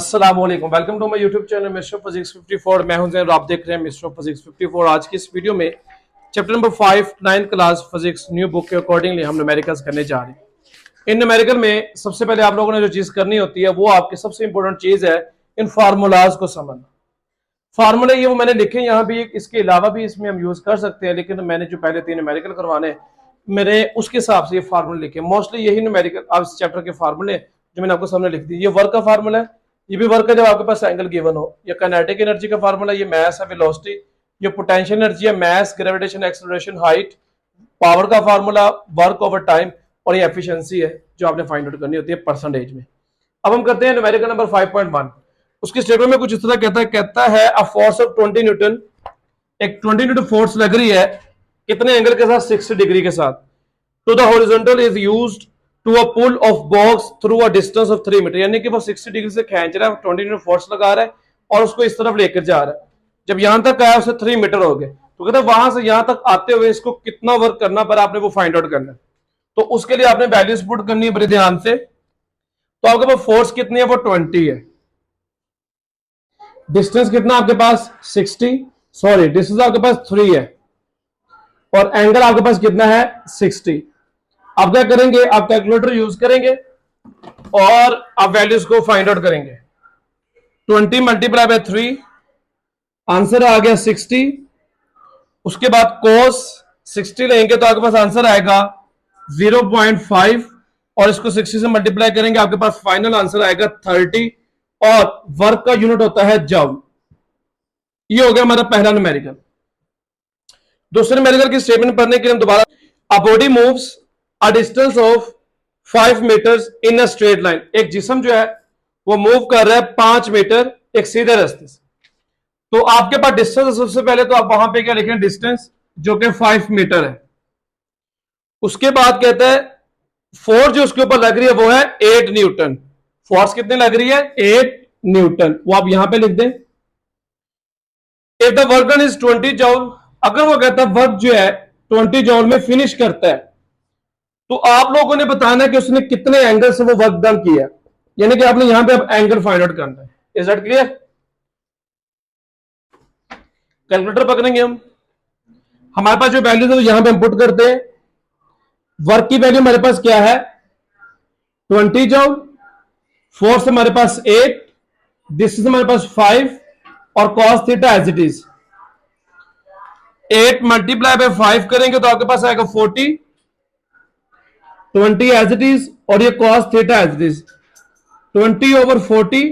अस्सलामुअलैकुम, welcome to my YouTube channel mister physics 54। मैं हूं जैन और आप देख रहे हैं मिस्टर फिजिक्स 54। आज की इस वीडियो में chapter number 5 9th class physics new book के अकॉर्डिंगली हम न्यूमेरिकल्स करने जा रहे हैं। इन न्यूमेरिकल में सबसे पहले आप लोगों ने जो चीज करनी होती है वो आपकी सबसे इंपॉर्टेंट चीज है इन फार्मूलाज को समझना। फार्मूले ये वो मैंने लिखे यहाँ भी, इसके अलावा भी इसमें हम यूज कर सकते हैं, लेकिन मैंने जो पहले 3 न्यूमेरिकल करवाने मेरे उसके हिसाब से ये फार्मूले लिखे। मोस्टली यही न्यूमेरिकल आप इस चैप्टर के फार्मूले जो मैंने आपको सामने लिख दी। ये वर्क का फार्मूला है, ये भी वर्क है जब आपके पास एंगल गिवन हो। ये काइनेटिक एनर्जी का फार्मूला, ये मास है, वेलोसिटी। ये पोटेंशियल एनर्जी है, मास, ग्रेविटेशन, एक्सेलरेशन, हाइट। पावर का फार्मूला वर्क ओवर टाइम, और ये एफिशिएंसी है जो आपने फाइंड आउट करनी होती है परसेंटेज में। अब हम करते हैं न्यूमेरिकल नंबर 5.1। उसकी स्टेटमेंट में कुछ इस तरह कहता है अ फोर्स ऑफ 20 न्यूटन, एक 20 न्यूटन फोर्स लग रही है कितने एंगल के साथ, 60 डिग्री के साथ, to the horizontal is used to a pull of box through a distance of 3 metre. यानी कि वो 60 डिग्री से खींच रहा है, 20 न्यूटन फोर्स लगा रहा है और उसको इस तरफ लेकर जा रहा है। जब यहां तक आया उसे 3 मीटर हो गए, तो कहते हैं वहां से यहां तक आते हुए इसको कितना वर्क करना पड़ा, आपने वो फाइंड आउट करना है। तो उसके लिए आपने वैल्यूज पुट करनी है बड़े ध्यान से। तो आपके पास फोर्स कितनी है, वो 20 है। डिस्टेंस कितना आपके पास 60, सॉरी डिस्टेंस आपके पास 3 है, और एंगल आपके पास कितना है 60। आप क्या करेंगे, आप कैलकुलेटर यूज करेंगे और आप वैल्यूज को फाइंड आउट करेंगे। 20 मल्टीप्लाई बाय 3, आंसर आ गया 60। उसके बाद कोस 60 लेंगे तो आपके पास आंसर आएगा 0.5, और इसको 60 से मल्टीप्लाई करेंगे आपके पास फाइनल आंसर आएगा 30, और वर्क का यूनिट होता है जूल। ये हो गया हमारा पहला न्यूमेरिकल। दूसरे न्यूमेरिकल की स्टेटमेंट पढ़ने के लिए हम दोबारा, a body moves a distance of 5 metres in a straight line. एक जिस्म जो है वो मूव कर रहा है 5 मीटर एक सीधे रास्ते से। तो आपके पास डिस्टेंस, सबसे पहले तो आप वहां पे क्या लिखें, डिस्टेंस जो कि 5 मीटर है। उसके बाद कहता है फोर्स जो उसके ऊपर लग रही है वो है 8 न्यूटन। फोर्स कितनी लग रही है, 8 न्यूटन। वो आप यहां पे लिख दें। If the work done is 20 जॉल, अगर वो कहता है वर्क जो है 20 जॉल में फिनिश करता है, तो आप लोगों ने बताना है कि उसने कितने एंगल से वो वर्क डन किया। यानी कि आपने यहां पे अब एंगल फाइंड आउट करना है। Is that clear? कैलकुलेटर पकड़ेंगे हम। हमारे पास जो वैल्यूज है वो यहां पे हम पुट करते हैं। वर्क की वैल्यू हमारे पास क्या है, 20 जॉल। फोर्स हमारे पास 8, डिस्टेंस हमारे पास 5, और cos theta as it is. 8 multiply by 5 करेंगे तो आपके पास आएगा 40, 20 एज इट इज, और ये cos theta as it is. 20 over 40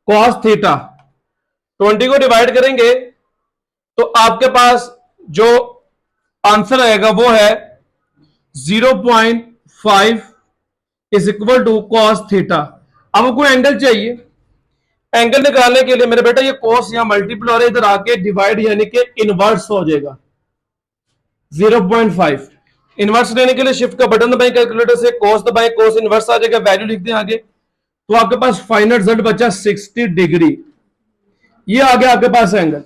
cos theta. 20 को डिवाइड करेंगे तो आपके पास जो आंसर आएगा वो है 0.5 is equal to cos theta. अब आपको एंगल चाहिए। एंगल निकालने के लिए मेरे बेटा ये कॉस यहां मल्टीप्लाई और इधर आके डिवाइड यानी कि इनवर्स हो जाएगा 0.5। इनवर्स लेने के लिए शिफ्ट का बटन दबाएं, कैलकुलेटर से कॉस दबाएं, कॉस इनवर्स आ जाएगा, वैल्यू लिख दें आगे। तो आपके पास फाइनल रिजल्ट बचा 60 डिग्री। ये आ गया आपके पास एंगल।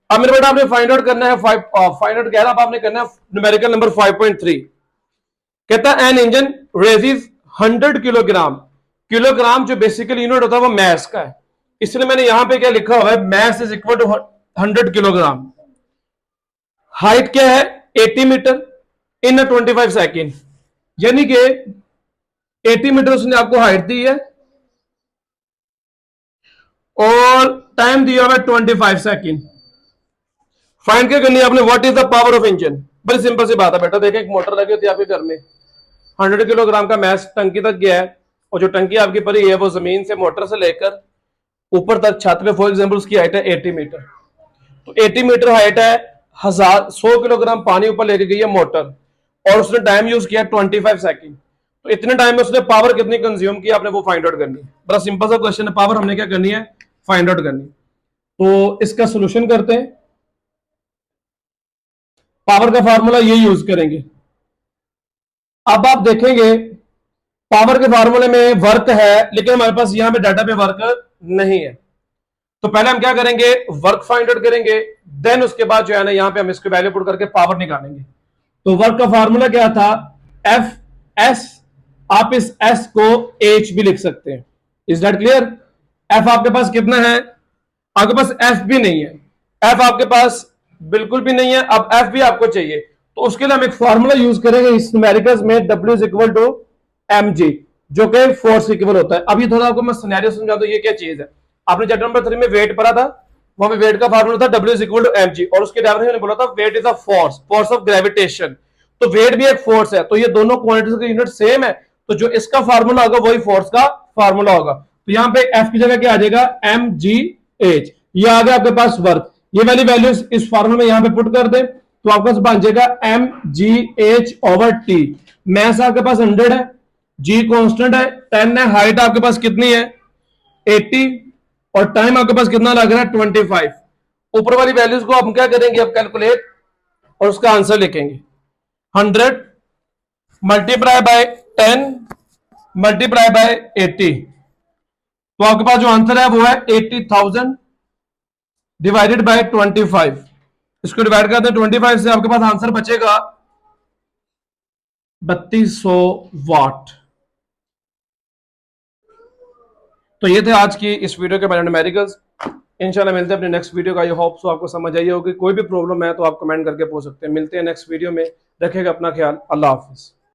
अब मेरे बेटा आपने फाइंड आउट करना है, फाइंड आउट कह रहा आपने करना है न्यूमेरिकल नंबर 5.3। कहता है एन इंजन रेजिज 100 किलोग्राम। किलोग्राम जो बेसिकली यूनिट होता है वो मैस का है, इसलिए मैंने यहां पे क्या लिखा हुआ है, mass is equal to 100 kilogram. Height क्या है 80 मीटर इन 25 सेकेंड, यानी कि 80 मीटर उसने आपको हाइट दी है और टाइम दिया हुआ है 25 सेकेंड। फाइंड क्या करनी है आपने, what is the power of engine. बड़ी सिंपल सी बात है बेटा, देखें एक मोटर लगी होती है आपके घर में, 100 किलोग्राम का मैस टंकी तक गया है, और जो टंकी आपकी पड़ी है वो जमीन से मोटर से लेकर ऊपर तक छत पे, फॉर एग्जांपल उसकी हाइट है 80 मीटर। तो 80 मीटर हाइट है, 100 किलोग्राम पानी ऊपर लेके गई है मोटर, और उसने टाइम यूज किया 25 सेकंड। तो इतने टाइम में उसने पावर कितनी कंज्यूम की आपने वो फाइंड आउट करनी है। बड़ा सिंपल सा क्वेश्चन है, पावर हमने क्या करनी है, फाइंड आउट करनी। तो इसका सोल्यूशन करते हैं। पावर का फार्मूला ये यूज करेंगे। अब आप देखेंगे पावर के फार्मूले में वर्क है, लेकिन हमारे पास यहां पे डाटा पे वर्क नहीं है। तो पहले हम क्या करेंगे, वर्क फाइंड आउट करेंगे, देन उसके बाद जो है ना यहां पे हम इसको वैल्यू पुट करके पावर निकालेंगे। तो वर्क का फार्मूला क्या था, एफ एस। आप इस एस को एच भी लिख सकते हैं। Is that clear? एफ आपके पास कितना है? आपके पास एफ भी नहीं है, एफ आपके पास बिल्कुल भी नहीं है। अब एफ भी आपको चाहिए, तो उसके लिए हम एक फॉर्मूला यूज करेंगे इस न्यूमेरिकल्स में, W is equal to mg, जो कि फोर्स इक्वल होता है। अभी थोड़ा आपको मैं सिनेरियो समझा दूं, ये क्या चीज है। आपने चैप्टर नंबर 3 में वेट पढ़ा था, वहां पे वेट का फार्मूला था W is equal to mg, और उसके डेफिनेशन में बोला था weight is a force, force of gravitation. तो वेट भी एक फोर्स है, तो ये दोनों क्वांटिटीज का यूनिट सेम है, तो जो इसका फार्मूला होगा वही फोर्स का फार्मूला होगा। तो यहां पे एफ की जगह क्या आ जाएगा? mgh। ये आ गया आपके पास वर्क। ये वाली वैल्यूज इस फार्मूले में यहां पे पुट कर दे, तो आपके पास बन जाएगा mgh ओवर टी। मैस आपके पास 100 है, जी कांस्टेंट है, 10 है, हाइट आपके पास कितनी है? 80, और टाइम आपके पास कितना लग रहा है? 25। ऊपर वाली वैल्यूज को हम क्या करेंगे? अब कैलकुलेट, और उसका आंसर लिखेंगे। 100 मल्टीप्लाई बाय 10 मल्टीप्लाई बाय 80, तो आपके पास जो आंसर है वो है 80,000 डिवाइडेड बाय 25। इसको डिवाइड करते हैं 25 से, आपके पास आंसर बचेगा 3200 वाट। तो ये थे आज की इस वीडियो के मैथमेटिकल्स। इंशाल्लाह मिलते हैं अपने नेक्स्ट वीडियो का। आई होप सो आपको समझ आई होगी। कोई भी प्रॉब्लम है तो आप कमेंट करके पूछ सकते हैं। मिलते हैं नेक्स्ट वीडियो में। रखिएगा अपना ख्याल। अल्लाह हाफिज।